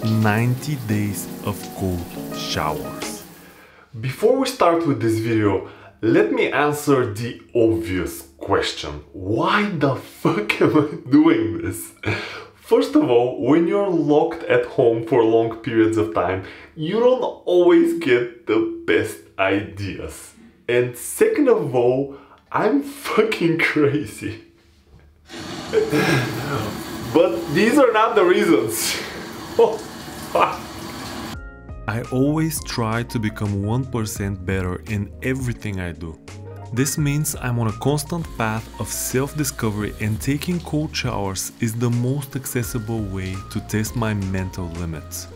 90 days of cold showers. Before we start with this video, let me answer the obvious question. Why the fuck am I doing this? First of all, when you're locked at home for long periods of time, you don't always get the best ideas. And second of all, I'm fucking crazy. But these are not the reasons. Oh, fuck. I always try to become 1% better in everything I do. This means I'm on a constant path of self-discovery, and taking cold showers is the most accessible way to test my mental limits.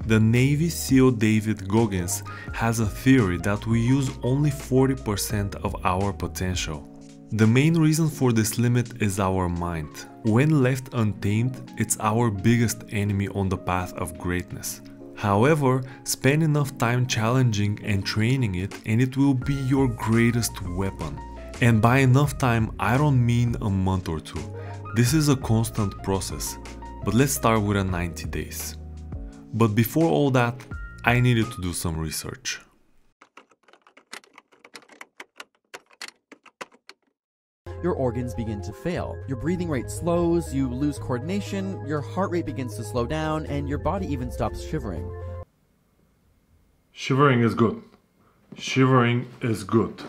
The Navy SEAL David Goggins has a theory that we use only 40% of our potential. The main reason for this limit is our mind. When left untamed, it's our biggest enemy on the path of greatness. However, spend enough time challenging and training it and it will be your greatest weapon. And by enough time, I don't mean a month or two. This is a constant process. But let's start with 90 days. But before all that, I needed to do some research. Your organs begin to fail. Your breathing rate slows, you lose coordination, your heart rate begins to slow down, and your body even stops shivering. Shivering is good. Shivering is good.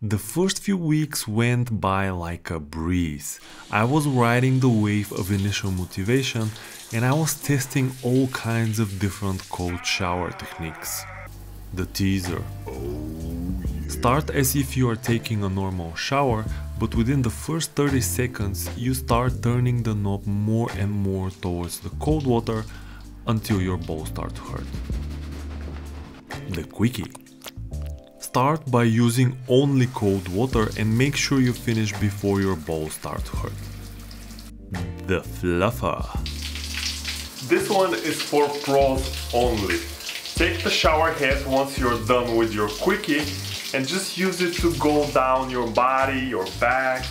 The first few weeks went by like a breeze. I was riding the wave of initial motivation and I was testing all kinds of different cold shower techniques. The teaser. Start as if you are taking a normal shower, but within the first 30 seconds you start turning the knob more and more towards the cold water until your balls start to hurt. The quickie. Start by using only cold water and make sure you finish before your balls start to hurt. The fluffer. This one is for pros only. Take the shower head once you're done with your quickie and just use it to go down your body, your back,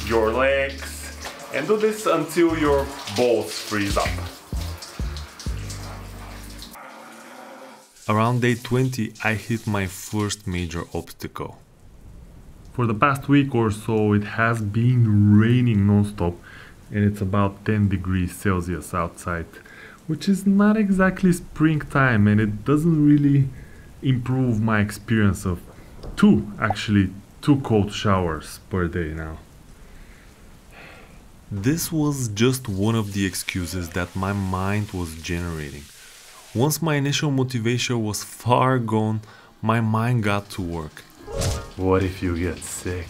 your legs, and do this until your balls freeze up. Around day 20, I hit my first major obstacle. For the past week or so, it has been raining non-stop and it's about 10 degrees Celsius outside, which is not exactly springtime, and it doesn't really improve my experience of two cold showers per day now. This was just one of the excuses that my mind was generating. Once my initial motivation was far gone, my mind got to work. What if you get sick?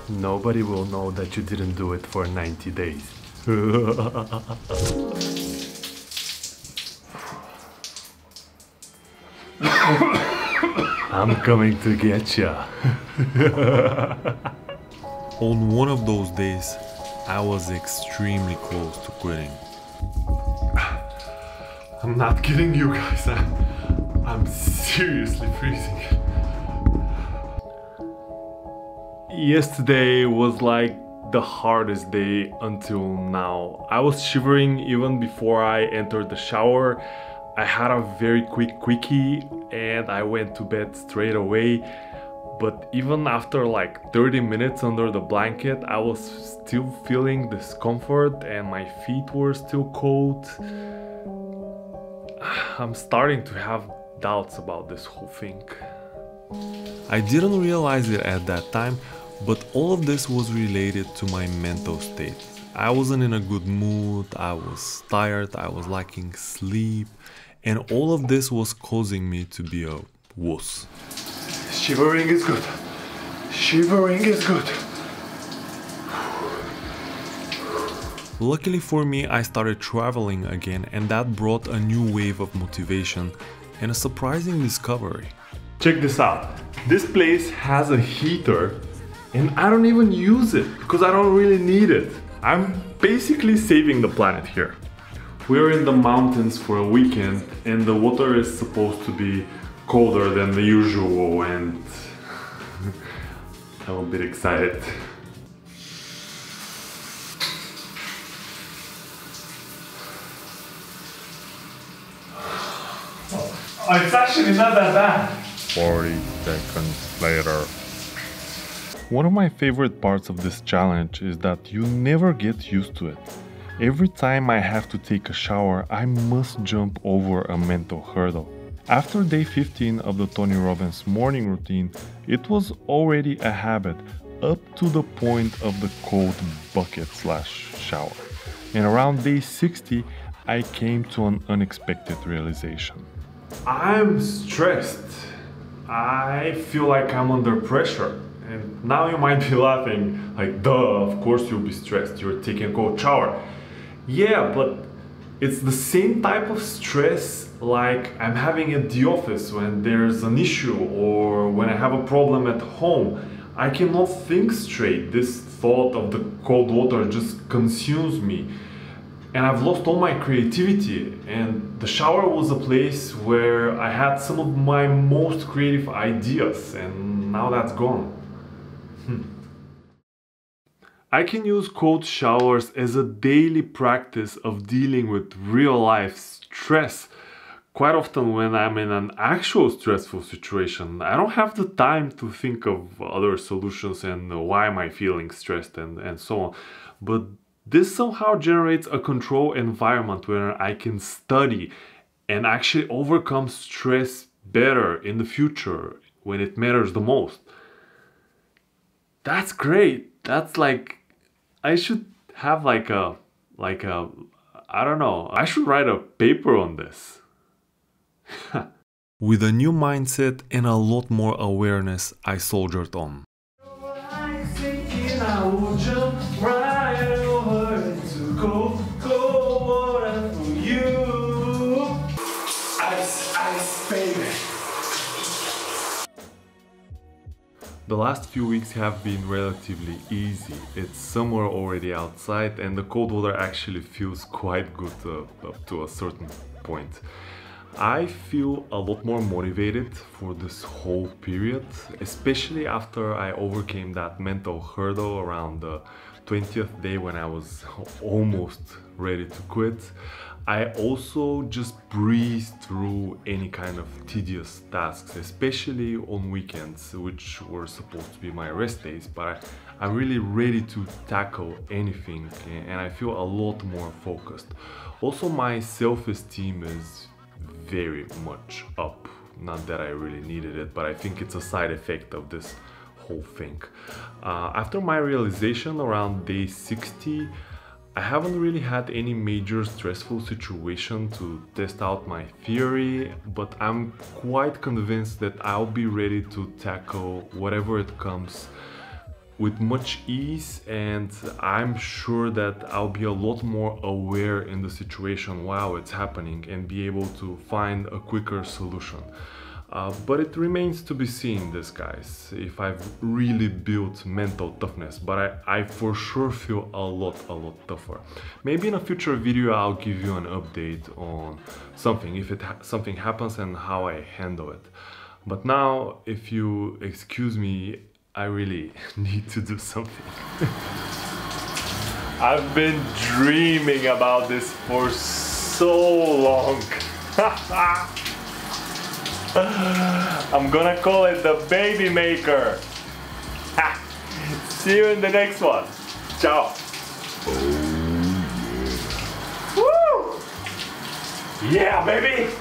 Nobody will know that you didn't do it for 90 days. I'm coming to get ya. On one of those days, I was extremely close to quitting. I'm not kidding you guys, I'm seriously freezing. Yesterday was like the hardest day until now. I was shivering even before I entered the shower. I had a very quick quickie and I went to bed straight away. But even after like 30 minutes under the blanket, I was still feeling discomfort and my feet were still cold. I'm starting to have doubts about this whole thing. I didn't realize it at that time, but all of this was related to my mental state. I wasn't in a good mood, I was tired, I was lacking sleep, and all of this was causing me to be a wuss. Shivering is good. Shivering is good. Luckily for me, I started traveling again, and that brought a new wave of motivation and a surprising discovery. Check this out. This place has a heater and I don't even use it because I don't really need it. I'm basically saving the planet here. We're in the mountains for a weekend and the water is supposed to be colder than the usual, and I'm a bit excited. Oh, it's actually not that bad. 40 seconds later. One of my favorite parts of this challenge is that you never get used to it. Every time I have to take a shower, I must jump over a mental hurdle. After day 15 of the Tony Robbins morning routine, it was already a habit up to the point of the cold bucket/shower. And around day 60, I came to an unexpected realization. I'm stressed. I feel like I'm under pressure. And now you might be laughing, like, duh, of course you'll be stressed, you're taking a cold shower. Yeah, but it's the same type of stress like I'm having at the office when there's an issue or when I have a problem at home. I cannot think straight. This thought of the cold water just consumes me. And I've lost all my creativity, and the shower was a place where I had some of my most creative ideas, and now that's gone. I can use cold showers as a daily practice of dealing with real-life stress. Quite often when I'm in an actual stressful situation, I don't have the time to think of other solutions and why am I feeling stressed and so on. But this somehow generates a control environment where I can study and actually overcome stress better in the future when it matters the most. That's great. That's like, I should have like a, I don't know, I should write a paper on this. With a new mindset and a lot more awareness, I soldiered on. The last few weeks have been relatively easy. It's summer already outside and the cold water actually feels quite good up to a certain point. I feel a lot more motivated for this whole period, especially after I overcame that mental hurdle around the 20th day when I was almost ready to quit. I also just breeze through any kind of tedious tasks, especially on weekends, which were supposed to be my rest days, but I'm really ready to tackle anything and I feel a lot more focused. Also, my self-esteem is very much up. Not that I really needed it, but I think it's a side effect of this whole thing. After my realization around day 60, I haven't really had any major stressful situation to test out my theory, but I'm quite convinced that I'll be ready to tackle whatever it comes with much ease, and I'm sure that I'll be a lot more aware in the situation while it's happening and be able to find a quicker solution. But it remains to be seen, this guys, if I've really built mental toughness, but I for sure feel a lot tougher. Maybe in a future video I'll give you an update on something, if something happens and how I handle it. But now, if you excuse me, I really need to do something. I've been dreaming about this for so long. I'm gonna call it the baby maker. See you in the next one. Ciao. Oh, yeah. Woo! Yeah, baby!